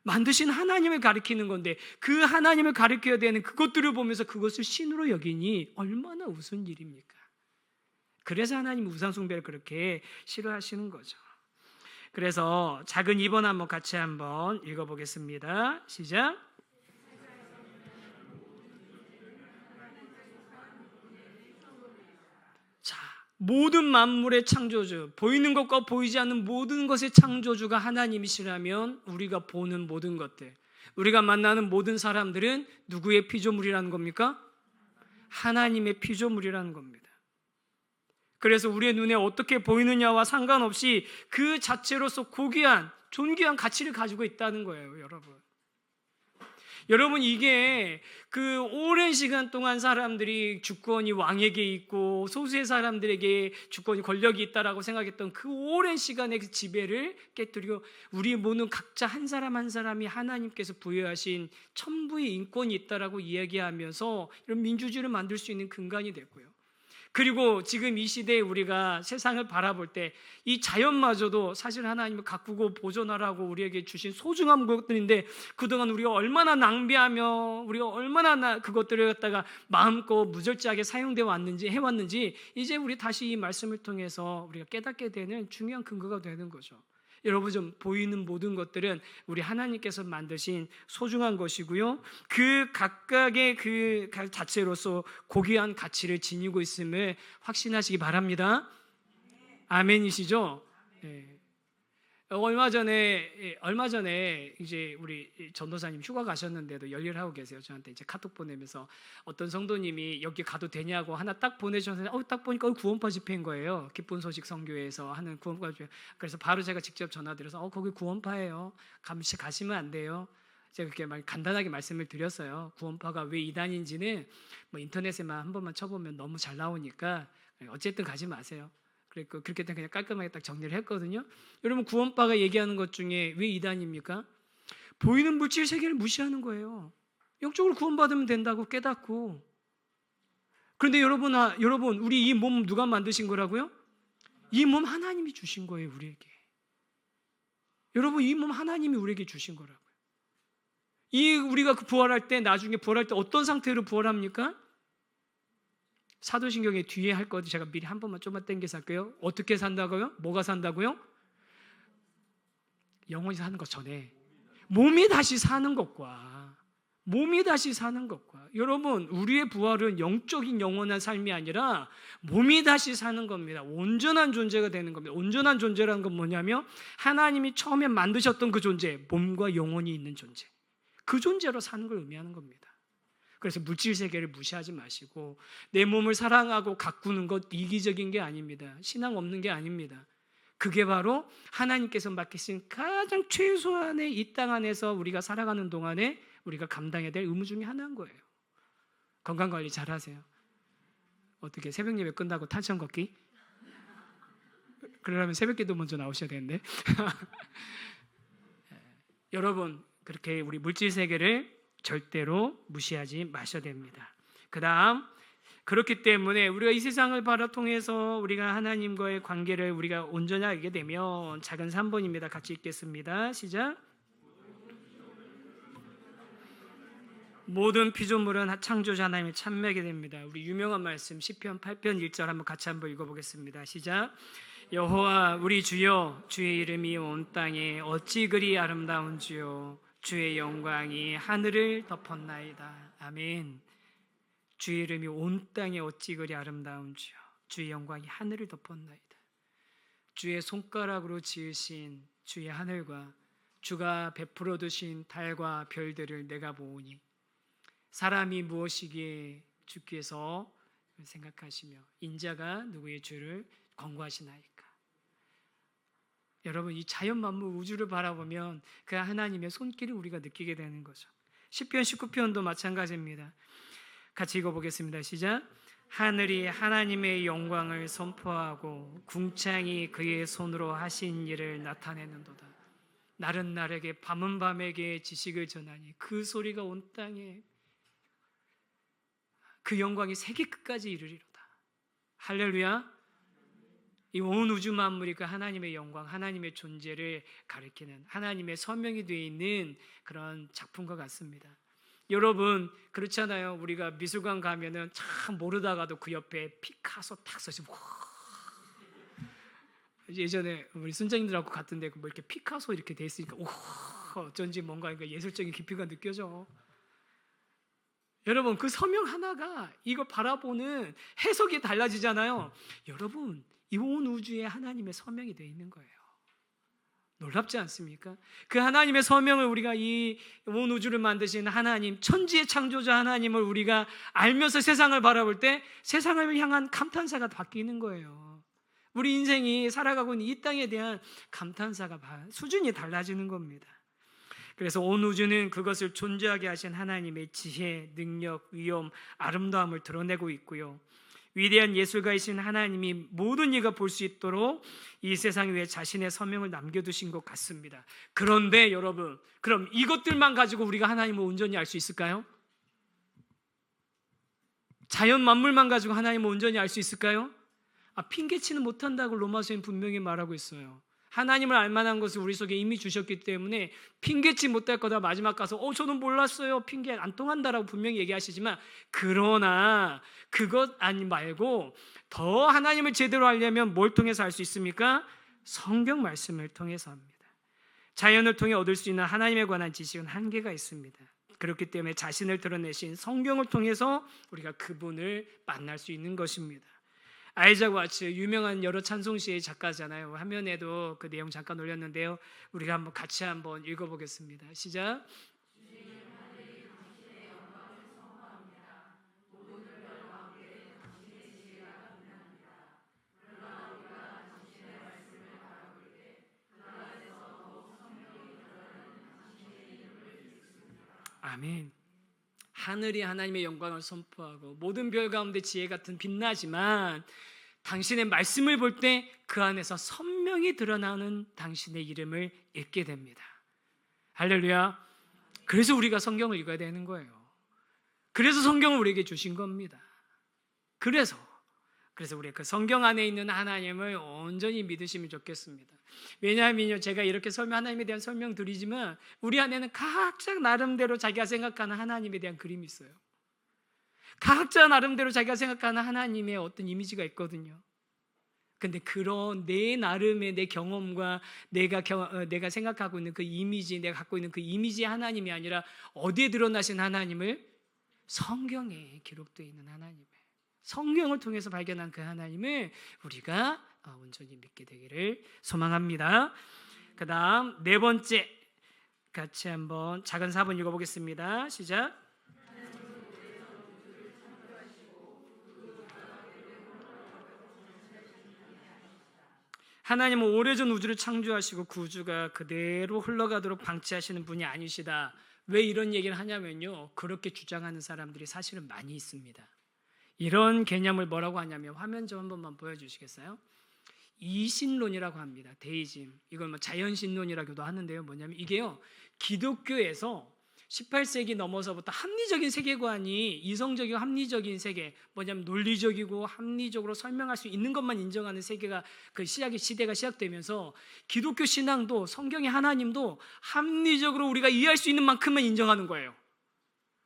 만드신 하나님을 가리키는 건데 그 하나님을 가리켜야 되는 그것들을 보면서 그것을 신으로 여기니 얼마나 우스운 일입니까? 그래서 하나님 우상 숭배를 그렇게 싫어하시는 거죠. 그래서 작은 2번 한번 같이 한번 읽어보겠습니다. 시작. 자, 모든 만물의 창조주, 보이는 것과 보이지 않는 모든 것의 창조주가 하나님이시라면 우리가 보는 모든 것들, 우리가 만나는 모든 사람들은 누구의 피조물이라는 겁니까? 하나님의 피조물이라는 겁니다. 그래서 우리의 눈에 어떻게 보이느냐와 상관없이 그 자체로서 고귀한, 존귀한 가치를 가지고 있다는 거예요, 여러분. 여러분, 이게 그 오랜 시간 동안 사람들이 주권이 왕에게 있고 소수의 사람들에게 주권이 권력이 있다라고 생각했던 그 오랜 시간의 그 지배를 깨뜨리고 우리 모두 각자 한 사람 한 사람이 하나님께서 부여하신 천부의 인권이 있다라고 이야기하면서 이런 민주주의를 만들 수 있는 근간이 됐고요. 그리고 지금 이 시대에 우리가 세상을 바라볼 때 이 자연마저도 사실 하나님을 가꾸고 보존하라고 우리에게 주신 소중한 것들인데 그동안 우리가 얼마나 낭비하며 우리가 얼마나 그것들을 갖다가 마음껏 무절제하게 사용되어 왔는지 해왔는지 이제 우리 다시 이 말씀을 통해서 우리가 깨닫게 되는 중요한 근거가 되는 거죠. 여러분, 좀 보이는 모든 것들은 우리 하나님께서 만드신 소중한 것이고요. 그 각각의 그 자체로서 고귀한 가치를 지니고 있음을 확신하시기 바랍니다. 아멘이시죠? 네. 얼마 전에 이제 우리 전도사님 휴가 가셨는데도 열일하고 계세요. 저한테 이제 카톡 보내면서 어떤 성도님이 여기 가도 되냐고 하나 딱 보내주셨는데 딱 보니까 구원파 집회인 거예요. 기쁜 소식 선교회에서 하는 구원파 집회. 그래서 바로 제가 직접 전화드려서 거기 구원파예요. 가시면 안 돼요. 제가 그렇게 간단하게 말씀을 드렸어요. 구원파가 왜 이단인지는 뭐 인터넷에만 한 번만 쳐보면 너무 잘 나오니까 어쨌든 가지 마세요. 그렇게 그냥 깔끔하게 딱 정리를 했거든요. 여러분, 구원파가 얘기하는 것 중에 왜 이단입니까? 보이는 물질 세계를 무시하는 거예요. 영적으로 구원받으면 된다고 깨닫고. 그런데 여러분, 우리 이 몸 누가 만드신 거라고요? 이 몸 하나님이 주신 거예요, 우리에게. 여러분, 이 몸 하나님이 우리에게 주신 거라고요. 우리가 부활할 때, 나중에 부활할 때 어떤 상태로 부활합니까? 사도신경에 뒤에 할 거 제가 미리 한 번만 좀만 땡겨서 할게요. 어떻게 산다고요? 뭐가 산다고요? 영혼이 사는 것 전에 몸이 다시 사는 것과 여러분, 우리의 부활은 영적인 영원한 삶이 아니라 몸이 다시 사는 겁니다. 온전한 존재가 되는 겁니다. 온전한 존재라는 건 뭐냐면 하나님이 처음에 만드셨던 그 존재, 몸과 영혼이 있는 존재, 그 존재로 사는 걸 의미하는 겁니다. 그래서 물질 세계를 무시하지 마시고 내 몸을 사랑하고 가꾸는 것 이기적인 게 아닙니다. 신앙 없는 게 아닙니다. 그게 바로 하나님께서 맡기신 가장 최소한의 이 땅 안에서 우리가 살아가는 동안에 우리가 감당해야 될 의무 중에 하나인 거예요. 건강관리 잘 하세요. 어떻게 새벽 예배 끝나고 탄천 걷기? 그러려면 새벽기도 먼저 나오셔야 되는데 여러분, 그렇게 우리 물질 세계를 절대로 무시하지 마셔야 됩니다. 그 다음, 그렇기 때문에 우리가 이 세상을 통해서 우리가 하나님과의 관계를 우리가 온전히 알게 되면 작은 3번입니다. 같이 읽겠습니다. 시작. 모든 피조물은 창조자 하나님의 참매게 됩니다. 우리 유명한 말씀 시편 8편 1절 한번 같이 한번 읽어보겠습니다. 시작. 여호와 우리 주여, 주의 이름이 온 땅에 어찌 그리 아름다운지요. 주의 영광이 하늘을 덮었나이다. 아멘. 주의 이름이 온 땅에 어찌 그리 아름다운 주여, 주의 영광이 하늘을 덮었나이다. 주의 손가락으로 지으신 주의 하늘과 주가 베풀어 두신 달과 별들을 내가 보오니 사람이 무엇이기에 주께서 생각하시며 인자가 누구의 주를 권고하시나이까. 여러분, 이 자연 만물 우주를 바라보면 그 하나님의 손길을 우리가 느끼게 되는 거죠. 시편 19편도 마찬가지입니다. 같이 읽어보겠습니다. 시작. 하늘이 하나님의 영광을 선포하고 궁창이 그의 손으로 하신 일을 나타내는도다. 날은 날에게 밤은 밤에게 지식을 전하니 그 소리가 온 땅에 그 영광이 세계 끝까지 이르리로다. 할렐루야. 이 온 우주 만물이 그 하나님의 영광, 하나님의 존재를 가리키는 하나님의 서명이 되어 있는 그런 작품과 같습니다. 여러분, 그렇잖아요. 우리가 미술관 가면은 참 모르다가도 그 옆에 피카소 탁 써있으면 예전에 우리 순장님들하고 갔던데 뭐 이렇게 피카소 이렇게 돼 있으니까 어쩐지 뭔가 예술적인 깊이가 느껴져. 여러분, 그 서명 하나가 이걸 바라보는 해석이 달라지잖아요. 여러분, 이 온 우주에 하나님의 서명이 되어 있는 거예요. 놀랍지 않습니까? 그 하나님의 서명을 우리가 이 온 우주를 만드신 하나님, 천지의 창조자 하나님을 우리가 알면서 세상을 바라볼 때 세상을 향한 감탄사가 바뀌는 거예요. 우리 인생이 살아가고 있는 이 땅에 대한 감탄사가 수준이 달라지는 겁니다. 그래서 온 우주는 그것을 존재하게 하신 하나님의 지혜, 능력, 위엄, 아름다움을 드러내고 있고요. 위대한 예술가이신 하나님이 모든 이가 볼 수 있도록 이 세상 위에 자신의 서명을 남겨두신 것 같습니다. 그런데 여러분, 그럼 이것들만 가지고 우리가 하나님을 온전히 알 수 있을까요? 자연 만물만 가지고 하나님을 온전히 알 수 있을까요? 핑계치는 못한다고 로마서에는 분명히 말하고 있어요. 하나님을 알만한 것을 우리 속에 이미 주셨기 때문에 핑계치 못할 거다. 마지막 가서 저는 몰랐어요, 핑계 안 통한다라고 분명히 얘기하시지만, 그러나 그것 아니 말고 더 하나님을 제대로 알려면 뭘 통해서 알 수 있습니까? 성경 말씀을 통해서 합니다. 자연을 통해 얻을 수 있는 하나님에 관한 지식은 한계가 있습니다. 그렇기 때문에 자신을 드러내신 성경을 통해서 우리가 그분을 만날 수 있는 것입니다. 아이작 와츠, 유명한 여러 찬송시의 작가잖아요. 화면에도 그 내용 잠깐 올렸는데요. 우리가 같이 한번 읽어보겠습니다. 시작. 아멘. 하늘이 하나님의 영광을 선포하고 모든 별 가운데 지혜 같은 빛나지만 당신의 말씀을 볼 때 그 안에서 선명히 드러나는 당신의 이름을 읽게 됩니다. 할렐루야. 그래서 우리가 성경을 읽어야 되는 거예요. 그래서 성경을 우리에게 주신 겁니다. 그래서 우리가 그 성경 안에 있는 하나님을 온전히 믿으시면 좋겠습니다. 왜냐하면요, 제가 이렇게 하나님에 대한 설명 드리지만 우리 안에는 각자 나름대로 자기가 생각하는 하나님에 대한 그림이 있어요. 각자 나름대로 자기가 생각하는 하나님의 어떤 이미지가 있거든요. 근데 그런 내 나름의 내 경험과 내가 생각하고 있는 그 이미지, 내가 갖고 있는 그 이미지의 하나님이 아니라 어디에 드러나신 하나님을? 성경에 기록되어 있는 하나님을, 성경을 통해서 발견한 그 하나님을 우리가 온전히 믿게 되기를 소망합니다. 그 다음 네 번째, 같이 한번 작은 4번 읽어보겠습니다. 시작. 하나님은 오래전 우주를 창조하시고 그 우주가 그대로 흘러가도록 방치하시는 분이 아니시다. 왜 이런 얘기를 하냐면요, 그렇게 주장하는 사람들이 사실은 많이 있습니다. 이런 개념을 뭐라고 하냐면, 화면 좀 한 번만 보여주시겠어요? 이신론이라고 합니다. 데이즘. 이걸 자연신론이라고도 하는데요. 뭐냐면 이게요, 기독교에서 18세기 넘어서부터 합리적인 세계관이, 이성적이고 합리적인 세계, 뭐냐면 논리적이고 합리적으로 설명할 수 있는 것만 인정하는 세계가 시대가 시작되면서 기독교 신앙도, 성경의 하나님도 합리적으로 우리가 이해할 수 있는 만큼만 인정하는 거예요.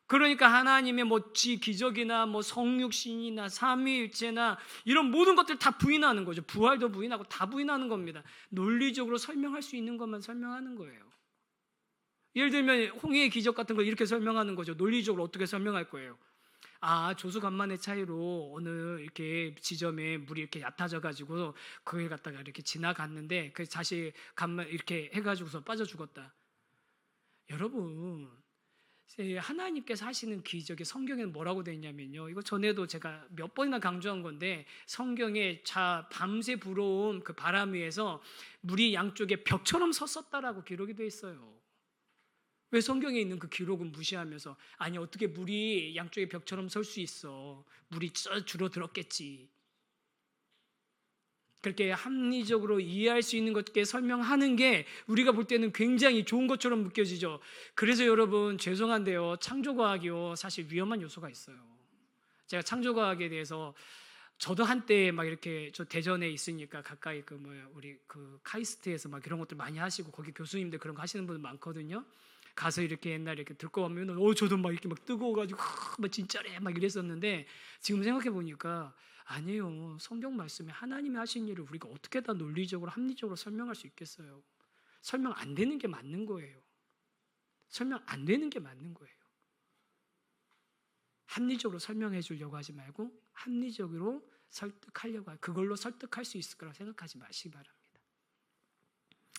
그러니까 하나님의 기적이나 성육신이나 삼위일체나 이런 모든 것들 다 부인하는 거죠. 부활도 부인하고 다 부인하는 겁니다. 논리적으로 설명할 수 있는 것만 설명하는 거예요. 예를 들면 홍해의 기적 같은 걸 이렇게 설명하는 거죠. 논리적으로 어떻게 설명할 거예요? 조수간만의 차이로 어느 이렇게 지점에 물이 이렇게 얕아져 가지고 거기 갔다가 이렇게 지나갔는데 그 다시 간만 이렇게 해가지고서 빠져 죽었다. 여러분, 하나님께서 하시는 기적이 성경에는 뭐라고 되어 있냐면요, 이거 전에도 제가 몇 번이나 강조한 건데, 성경에 밤새 불어온 그 바람 위에서 물이 양쪽에 벽처럼 섰었다라고 기록이 되어 있어요. 왜 성경에 있는 그 기록은 무시하면서 아니 어떻게 물이 양쪽에 벽처럼 설 수 있어? 물이 줄어들었겠지. 그렇게 합리적으로 이해할 수 있는 것께 설명하는 게 우리가 볼 때는 굉장히 좋은 것처럼 느껴지죠. 그래서 여러분 죄송한데요, 창조과학이요 사실 위험한 요소가 있어요. 제가 창조과학에 대해서 저도 한때 막 이렇게 저 대전에 있으니까 가까이 우리 그 카이스트에서 막 이런 것들 많이 하시고 거기 교수님들 그런 거 하시는 분들 많거든요. 가서 이렇게 옛날에 이렇게 듣고 오면 저도 막 이렇게 막 뜨거워가지고 막 진짜래 막 이랬었는데, 지금 생각해 보니까 아니에요. 성경 말씀에 하나님이 하신 일을 우리가 어떻게 다 논리적으로 합리적으로 설명할 수 있겠어요? 설명 안 되는 게 맞는 거예요. 설명 안 되는 게 맞는 거예요. 합리적으로 설명해 주려고 하지 말고 합리적으로 설득하려고 그걸로 설득할 수 있을 거라고 생각하지 마시기 바랍니다.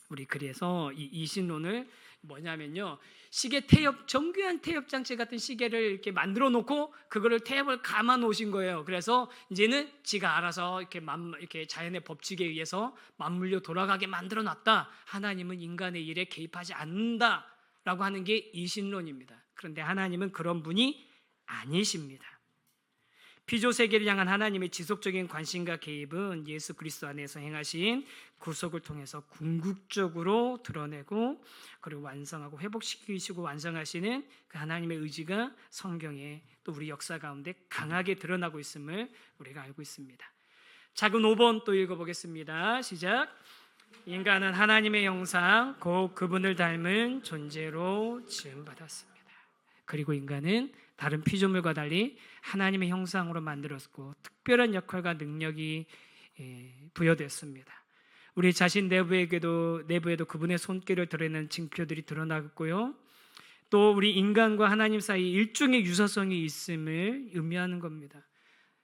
우리 그래서 이 이신론을 뭐냐면요, 시계 태엽, 정교한 태엽 장치 같은 시계를 이렇게 만들어 놓고 그거를 태엽을 감아 놓으신 거예요. 그래서 이제는 지가 알아서 이렇게 자연의 법칙에 의해서 맞물려 돌아가게 만들어 놨다. 하나님은 인간의 일에 개입하지 않는다라고 하는 게 이신론입니다. 그런데 하나님은 그런 분이 아니십니다. 피조 세계를 향한 하나님의 지속적인 관심과 개입은 예수 그리스도 안에서 행하신 구속을 통해서 궁극적으로 드러내고, 그리고 완성하고 회복시키시고 완성하시는 그 하나님의 의지가 성경에 또 우리 역사 가운데 강하게 드러나고 있음을 우리가 알고 있습니다. 작은 5번 또 읽어보겠습니다. 시작. 인간은 하나님의 형상 곧 그분을 닮은 존재로 지음받았습니다. 그리고 인간은 다른 피조물과 달리 하나님의 형상으로 만들었고 특별한 역할과 능력이 부여됐습니다. 우리 자신 내부에도 그분의 손길을 드러내는 징표들이 드러나고요. 또 우리 인간과 하나님 사이 일종의 유사성이 있음을 의미하는 겁니다.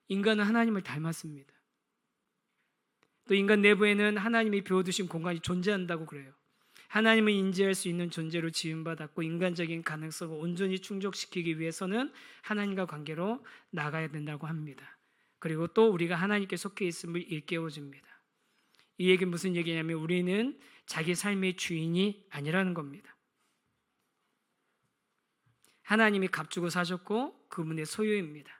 인간은 하나님을 닮았습니다. 또 인간 내부에는 하나님이 비워두신 공간이 존재한다고 그래요. 하나님을 인지할 수 있는 존재로 지음받았고 인간적인 가능성을 온전히 충족시키기 위해서는 하나님과 관계로 나가야 된다고 합니다. 그리고 또 우리가 하나님께 속해 있음을 일깨워줍니다. 이 얘기는 무슨 얘기냐면 우리는 자기 삶의 주인이 아니라는 겁니다. 하나님이 값주고 사셨고 그분의 소유입니다.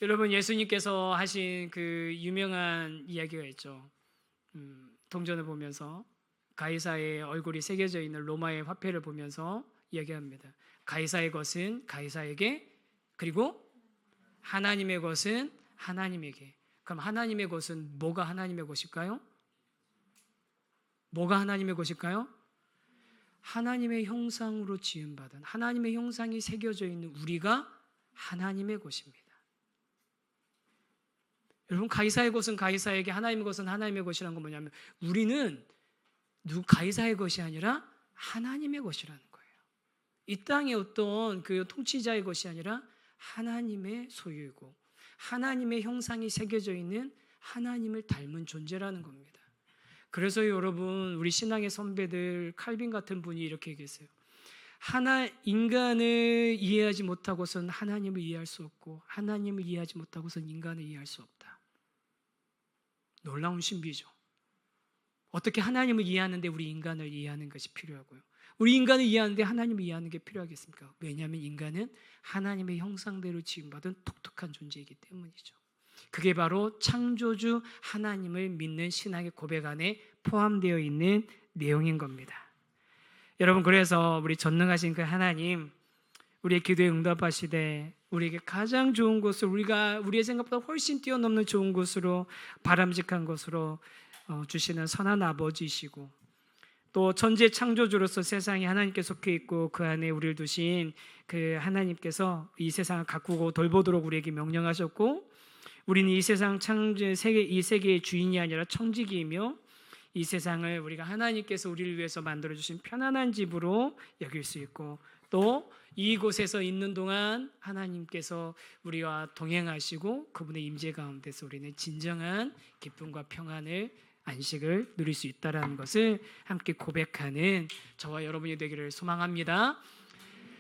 여러분, 예수님께서 하신 그 유명한 이야기가 있죠. 동전을 보면서 가이사의 얼굴이 새겨져 있는 로마의 화폐를 보면서 이야기합니다. 가이사의 것은 가이사에게, 그리고 하나님의 것은 하나님에게. 그럼 하나님의 것은 뭐가 하나님의 것일까요? 뭐가 하나님의 것일까요? 하나님의 형상으로 지음받은, 하나님의 형상이 새겨져 있는 우리가 하나님의 것입니다. 여러분, 가이사의 것은 가이사에게, 하나님의 것은 하나님의 것이라는 건 뭐냐면 우리는 가이사의 것이 아니라 하나님의 것이라는 거예요. 이 땅의 어떤 그 통치자의 것이 아니라 하나님의 소유이고 하나님의 형상이 새겨져 있는 하나님을 닮은 존재라는 겁니다. 그래서 여러분, 우리 신앙의 선배들 칼빈 같은 분이 이렇게 얘기했어요. 인간을 이해하지 못하고선 하나님을 이해할 수 없고 하나님을 이해하지 못하고선 인간을 이해할 수 없다. 놀라운 신비죠. 어떻게 하나님을 이해하는데 우리 인간을 이해하는 것이 필요하고요. 우리 인간을 이해하는데 하나님을 이해하는 게 필요하겠습니까? 왜냐하면 인간은 하나님의 형상대로 지음받은 독특한 존재이기 때문이죠. 그게 바로 창조주 하나님을 믿는 신앙의 고백 안에 포함되어 있는 내용인 겁니다. 여러분, 그래서 우리 전능하신 그 하나님, 우리의 기도에 응답하시되 우리에게 가장 좋은 곳을, 우리의 생각보다 훨씬 뛰어넘는 좋은 곳으로, 바람직한 곳으로 주시는 선한 아버지이시고, 또 천지의 창조주로서 세상에 하나님께 속해 있고 그 안에 우리를 두신 그 하나님께서 이 세상을 가꾸고 돌보도록 우리에게 명령하셨고, 우리는 이 세상 이 세계의 주인이 아니라 청지기이며 이 세상을 우리가 하나님께서 우리를 위해서 만들어 주신 편안한 집으로 여길 수 있고, 또 이곳에서 있는 동안 하나님께서 우리와 동행하시고 그분의 임재 가운데서 우리는 진정한 기쁨과 평안을, 안식을 누릴 수 있다라는 것을 함께 고백하는 저와 여러분이 되기를 소망합니다.